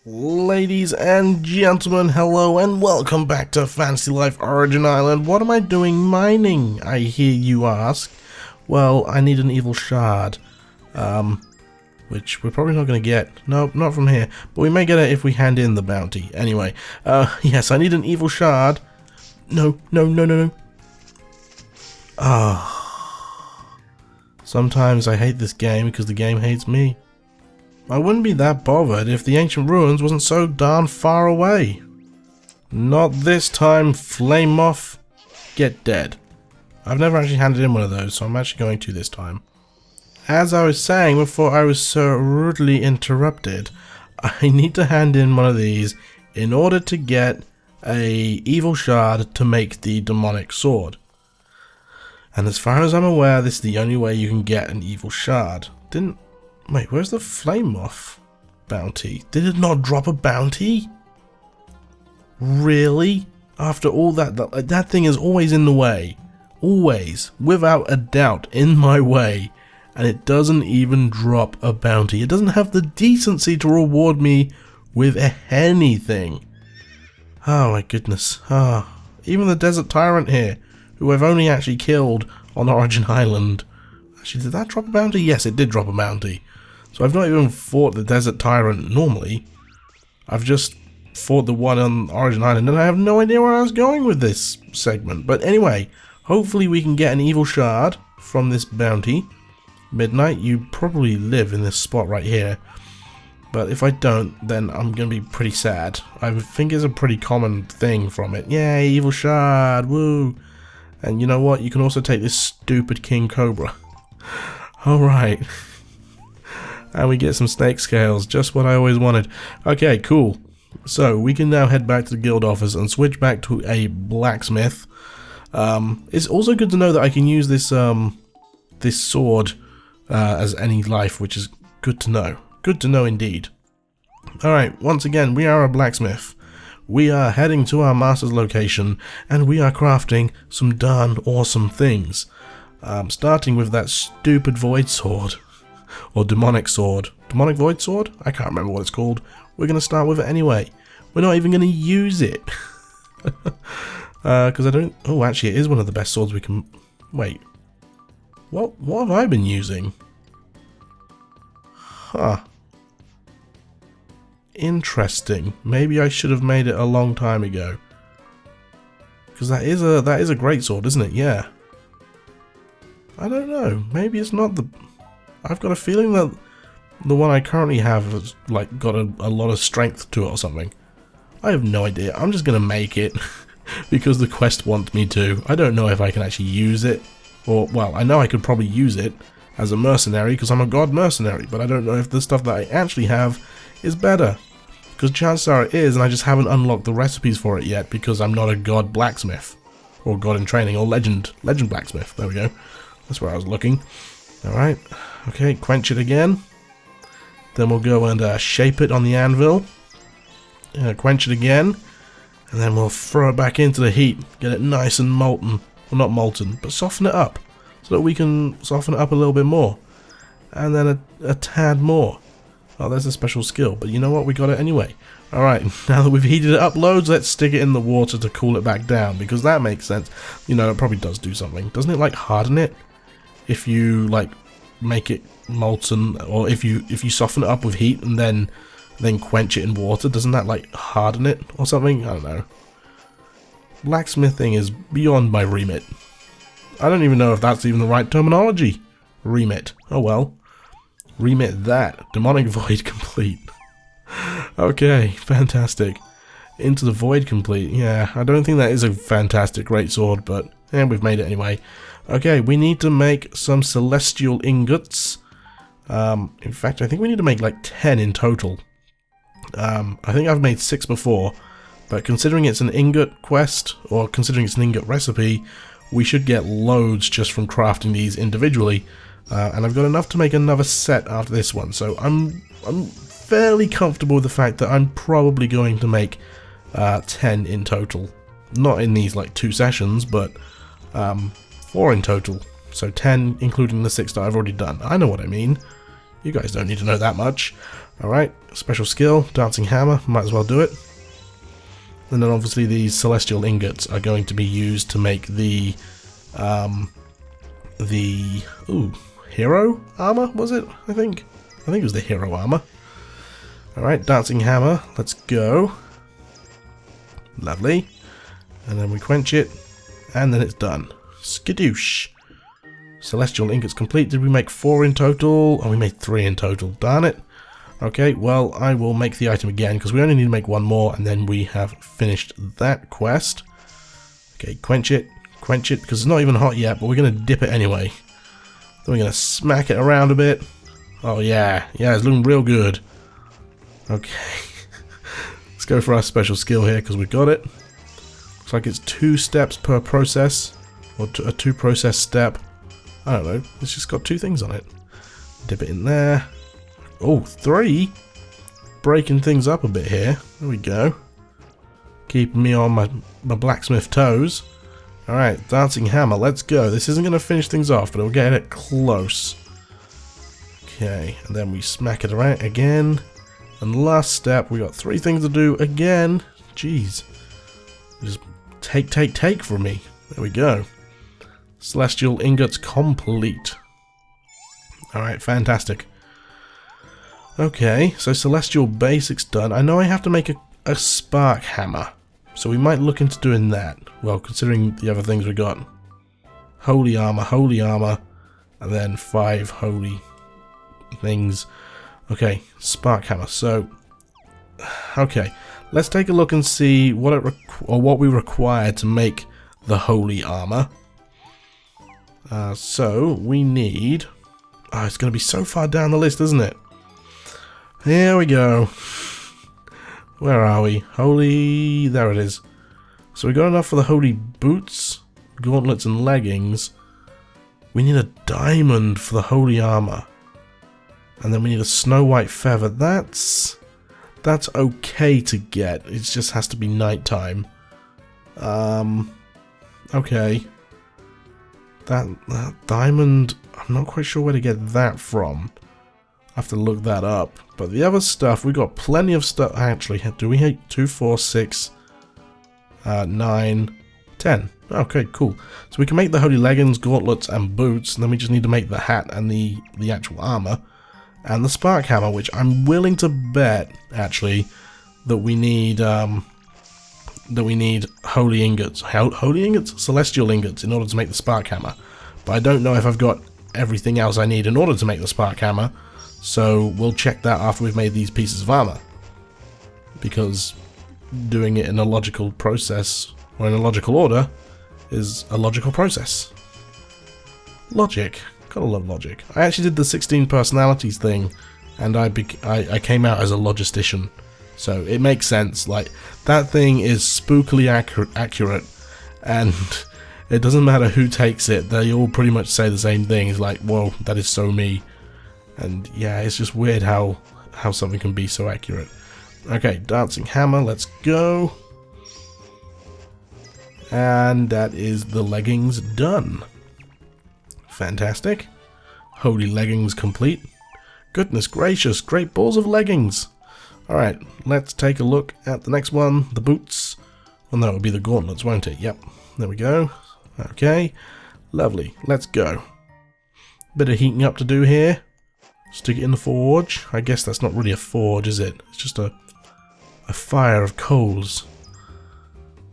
Ladies and gentlemen, hello and welcome back to Fantasy Life Origin Island. What am I doing mining, I hear you ask? Well, I need an evil shard, which we're probably not going to get. No, not from here, but we may get it if we hand in the bounty. Anyway, yes, I need an evil shard. No. Sometimes I hate this game because the game hates me. I wouldn't be that bothered if the ancient ruins wasn't so darn far away. Not this time, Flame Moth. Get dead. I've never actually handed in one of those, so I'm actually going to this time. As I was saying before I was so rudely interrupted, I need to hand in one of these in order to get a evil shard to make the demonic sword. And as far as I'm aware, this is the only way you can get an evil shard. Wait, where's the Flame Moth bounty? Did it not drop a bounty? Really? After all that thing is always in the way. Always, without a doubt, in my way. And it doesn't even drop a bounty. It doesn't have the decency to reward me with anything. Oh my goodness. Even the Desert Tyrant here, who I've only actually killed on Origin Island. Actually, did that drop a bounty? Yes, it did drop a bounty. So I've not even fought the Desert Tyrant normally. I've just fought the one on Origin Island, and I have no idea where I was going with this segment. But anyway, hopefully we can get an evil shard from this bounty. Midnight, you probably live in this spot right here. But if I don't, then I'm going to be pretty sad. I think it's a pretty common thing from it. Yay, evil shard, woo! And you know what? You can also take this stupid King Cobra. Alright. And we get some snake scales, just what I always wanted. Okay, cool. So, we can now head back to the guild office and switch back to a blacksmith. It's also good to know that I can use this this sword as any life, which is good to know. Good to know indeed. Alright, once again, we are a blacksmith. We are heading to our master's location, and we are crafting some darn awesome things. Starting with that stupid void sword. Or demonic sword. Demonic void sword? I can't remember what it's called. We're going to start with it anyway. We're not even going to use it. Because I don't... Oh, actually, it is one of the best swords we can... Wait. What have I been using? Huh. Interesting. Maybe I should have made it a long time ago. Because that is a great sword, isn't it? Yeah. I don't know. Maybe it's not the... I've got a feeling that the one I currently have has like got a lot of strength to it or something. I have no idea. I'm just gonna make it because the quest wants me to. I don't know if I can actually use it, or well, I know I could probably use it as a mercenary because I'm a god mercenary, but I don't know if the stuff that I actually have is better. Because chances are it is, and I just haven't unlocked the recipes for it yet because I'm not a god blacksmith, or god in training, or legend blacksmith. There we go. That's where I was looking. Alright, okay, quench it again. Then we'll go and shape it on the anvil. Quench it again. And then we'll throw it back into the heat. Get it nice and molten. Well, not molten, but soften it up. So that we can soften it up a little bit more. And then a tad more. Oh, there's a special skill. But you know what? We got it anyway. Alright, now that we've heated it up loads, let's stick it in the water to cool it back down. Because that makes sense. You know, it probably does do something. Doesn't it, like, harden it? If you like make it molten, or if you soften it up with heat and then quench it in water, doesn't that like harden it or something? I don't know. Blacksmithing is beyond my remit. I don't even know if that's even the right terminology. Remit. Oh well. Remit that. Demonic void complete. Okay, fantastic. Into the void complete. Yeah, I don't think that is a fantastic great sword, but yeah, we've made it anyway. Okay, we need to make some celestial ingots. In fact, I think we need to make like 10 in total. I think I've made 6 before, but considering it's an ingot quest, or considering it's an ingot recipe, we should get loads just from crafting these individually. And I've got enough to make another set after this one, so I'm fairly comfortable with the fact that I'm probably going to make 10 in total. Not in these like 2 sessions, but 4 in total. So 10 including the 6 that I've already done. I know what I mean. You guys don't need to know that much. Alright, special skill, dancing hammer, might as well do it. And then obviously these celestial ingots are going to be used to make the hero armor, was it? I think it was the hero armor. Alright, dancing hammer, let's go. Lovely. And then we quench it, and then it's done. Skadoosh. Celestial ingots complete. Did we make 4 in total? Oh, we made 3 in total. Darn it. Okay, well, I will make the item again, because we only need to make 1 more, and then we have finished that quest. Okay, quench it, because it's not even hot yet, but we're going to dip it anyway. Then we're going to smack it around a bit. Oh, yeah, it's looking real good. Okay. Let's go for our special skill here, because we got it. Looks like it's 2 steps per process, or a 2 process step. I don't know, it's just got 2 things on it. Dip it in there. Oh, 3? Breaking things up a bit here. There we go. Keeping me on my blacksmith toes. Alright, dancing hammer, let's go. This isn't going to finish things off, but it'll get it close. Okay, and then we smack it around again. And last step, we got 3 things to do again. Jeez. Just take from me. There we go. Celestial ingots complete. Alright, fantastic. Okay, so celestial basics done. I know I have to make a spark hammer, so we might look into doing that. Well, considering the other things we got. Holy armor, and then 5 holy things. Okay, spark hammer. So, okay, let's take a look and see what we require to make the holy armor. So we need. Oh, it's going to be so far down the list, isn't it? Here we go. Where are we? Holy... There it is. So we got enough for the holy boots, gauntlets and leggings. We need a diamond for the holy armor. And then we need a snow white feather. That's okay to get. It just has to be nighttime. Okay. That diamond, I'm not quite sure where to get that from. I have to look that up. But the other stuff, we got plenty of stuff. Actually, do we hit 2, 4, 6, 9, 10? Okay, cool. So we can make the holy leggings, gauntlets, and boots, and then we just need to make the hat and the actual armor, and the spark hammer, which I'm willing to bet, actually, that we need holy ingots. Holy ingots? Celestial ingots in order to make the spark hammer. But I don't know if I've got everything else I need in order to make the spark hammer. So we'll check that after we've made these pieces of armor. Because doing it in a logical process, or in a logical order, is a logical process. Logic. Gotta love logic. I actually did the 16 personalities thing, and I came out as a logistician. So it makes sense. Like, that thing is spookily accurate, and it doesn't matter who takes it, they all pretty much say the same thing. It's like, whoa, that is so me. And yeah, it's just weird how something can be so accurate. Okay, dancing hammer, let's go. And that is the leggings done. Fantastic. Holy leggings complete. Goodness gracious, great balls of leggings. Alright, let's take a look at the next one, the boots. Well, that would be the gauntlets, won't it? Yep, there we go. Okay, lovely, let's go. Bit of heating up to do here. Stick it in the forge. I guess that's not really a forge, is it? It's just a fire of coals.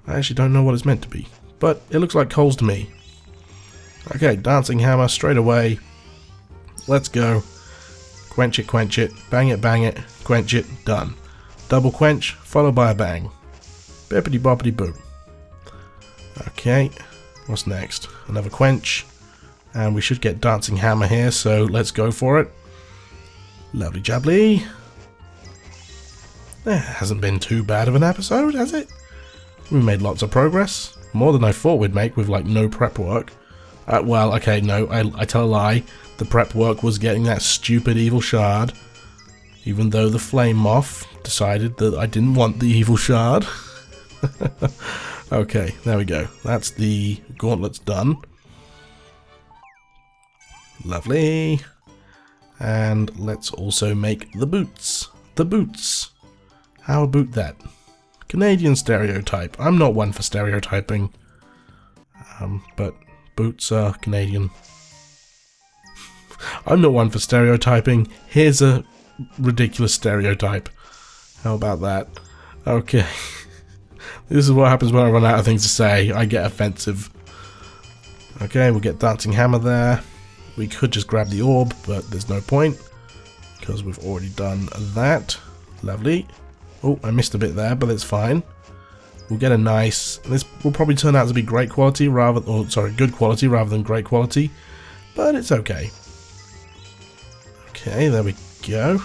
I actually don't know what it's meant to be, but it looks like coals to me. Okay, dancing hammer straight away. Let's go. Quench it, bang it, quench it, done. Double quench, followed by a bang. Bippity boppity boop. Okay, what's next? Another quench. And we should get dancing hammer here, so let's go for it. Lovely jubbly. That hasn't been too bad of an episode, has it? We made lots of progress. More than I thought we'd make with, like, no prep work. Well, okay, no, I tell a lie. The prep work was getting that stupid evil shard. Even though the flame moth decided that I didn't want the evil shard. Okay, there we go. That's the gauntlets done. Lovely. And let's also make the boots. the boots. How about that? Canadian stereotype. I'm not one for stereotyping. But boots are Canadian. I'm not one for stereotyping. Here's a ridiculous stereotype. How about that? Okay. This is what happens when I run out of things to say. I get offensive. Okay, we'll get Dancing Hammer there. We could just grab the orb, but there's no point, because we've already done that. Lovely. Oh, I missed a bit there, but it's fine. We'll get a nice... This will probably turn out to be great quality rather... Or, sorry, good quality rather than great quality. But it's okay. Okay, there we go.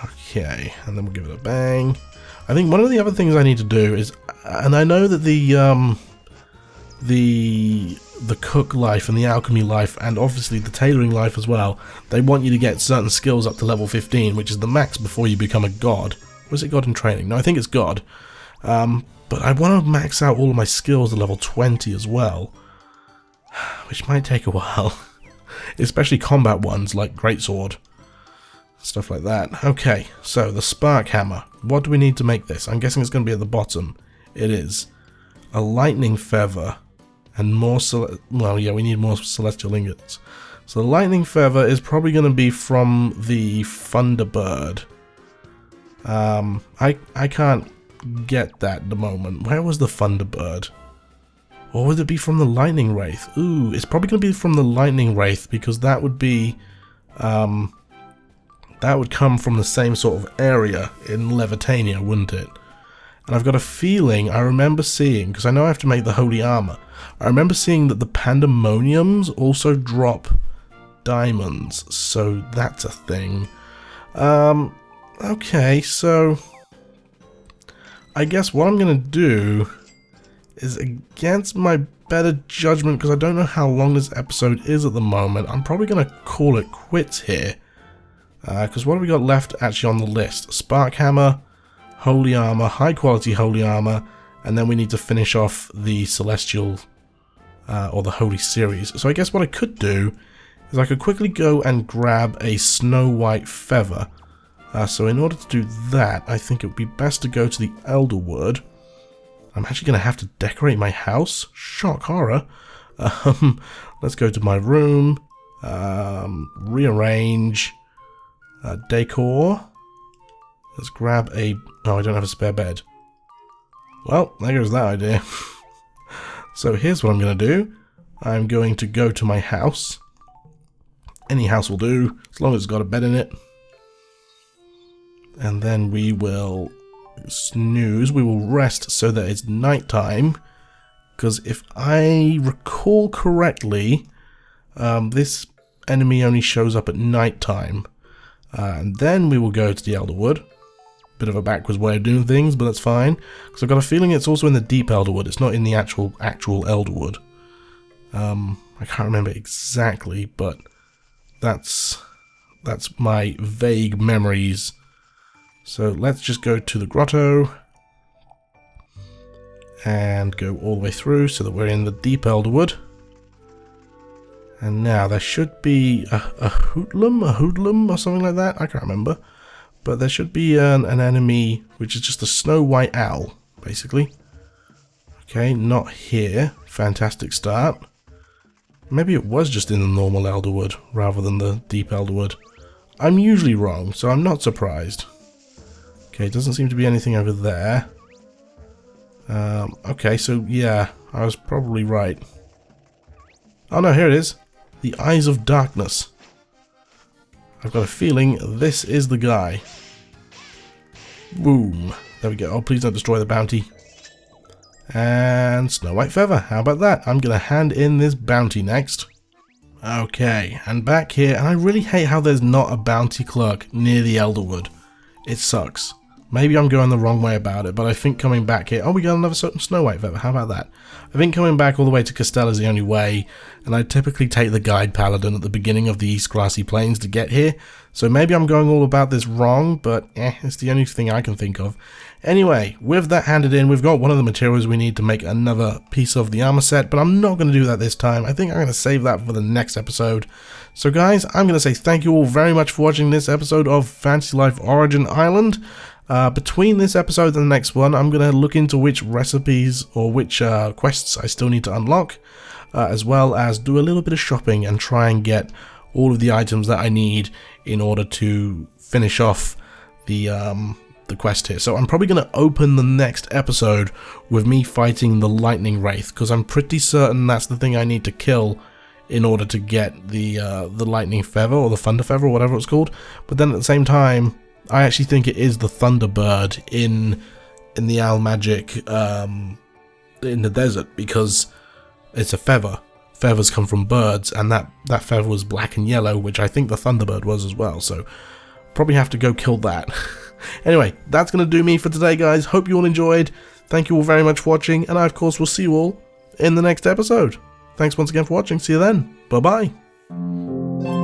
Okay, and then we'll give it a bang. I think one of the other things I need to do is... And I know that the cook life and the alchemy life and obviously the tailoring life as well, they want you to get certain skills up to level 15, which is the max before you become a god. Or is it god in training? No, I think it's god. But I want to max out all of my skills to level 20 as well, which might take a while. Especially combat ones like greatsword, stuff like that. Okay, so the spark hammer. What do we need to make this? I'm guessing it's going to be at the bottom. It is. A lightning feather and more well, yeah, we need more celestial ingots. So the lightning feather is probably going to be from the Thunderbird. I can't get that at the moment. Where was the Thunderbird? Or would it be from the Lightning Wraith? Ooh, it's probably going to be from the Lightning Wraith, because that would be that would come from the same sort of area in Levitania, wouldn't it? And I've got a feeling, I remember seeing, because I know I have to make the holy armor, I remember seeing that the Pandemoniums also drop diamonds, so that's a thing. Okay, so I guess what I'm going to do is, against my better judgment, because I don't know how long this episode is at the moment, I'm probably going to call it quits here. Because what have we got left actually on the list? Spark Hammer, Holy Armor, High Quality Holy Armor, and then we need to finish off the Celestial, or the Holy Series. So I guess what I could do is I could quickly go and grab a Snow White Feather. So in order to do that, I think it would be best to go to the Elderwood. I'm actually going to have to decorate my house. Shock horror. Let's go to my room. Rearrange. Decor. Let's grab a... Oh, I don't have a spare bed. Well, there goes that idea. So here's what I'm going to do. I'm going to go to my house. Any house will do, as long as it's got a bed in it. And then we will snooze. We will rest so that it's nighttime. Because if I recall correctly, this enemy only shows up at nighttime. And then we will go to the Elderwood. Bit of a backwards way of doing things, but that's fine. Because I've got a feeling it's also in the Deep Elderwood. It's not in the actual Elderwood. I can't remember exactly, but that's my vague memories. So let's just go to the grotto and go all the way through so that we're in the Deep Elderwood. And now there should be a hoodlum or something like that. I can't remember. But there should be an enemy which is just a Snow White Owl, basically. Okay, not here. Fantastic start. Maybe it was just in the normal Elderwood rather than the Deep Elderwood. I'm usually wrong, so I'm not surprised. Okay, doesn't seem to be anything over there. Okay, so yeah, I was probably right. Oh no, here it is. The Eyes of Darkness. I've got a feeling this is the guy. Boom. There we go. Oh, please don't destroy the bounty. And Snow White Feather. How about that? I'm going to hand in this bounty next. Okay, and back here. And I really hate how there's not a bounty clerk near the Elderwood. It sucks. Maybe I'm going the wrong way about it, but I think coming back here... Oh, we got another Snow White feather. How about that? I think coming back all the way to Castell is the only way, and I typically take the Guide Paladin at the beginning of the East Grassy Plains to get here. So maybe I'm going all about this wrong, but it's the only thing I can think of. Anyway, with that handed in, we've got one of the materials we need to make another piece of the armor set, but I'm not going to do that this time. I think I'm going to save that for the next episode. So guys, I'm going to say thank you all very much for watching this episode of Fantasy Life Origin Island. Between this episode and the next one, I'm going to look into which recipes or which quests I still need to unlock, as well as do a little bit of shopping and try and get all of the items that I need in order to finish off the quest here. So I'm probably going to open the next episode with me fighting the Lightning Wraith, because I'm pretty certain that's the thing I need to kill in order to get the Lightning Feather or the Thunder Feather or whatever it's called. But then at the same time, I actually think it is the Thunderbird in the Al Magic in the desert, because it's a feather. Feathers come from birds, and that feather was black and yellow, which I think the Thunderbird was as well, so probably have to go kill that. Anyway, that's going to do me for today, guys. Hope you all enjoyed. Thank you all very much for watching, and I, of course, will see you all in the next episode. Thanks once again for watching. See you then. Bye-bye.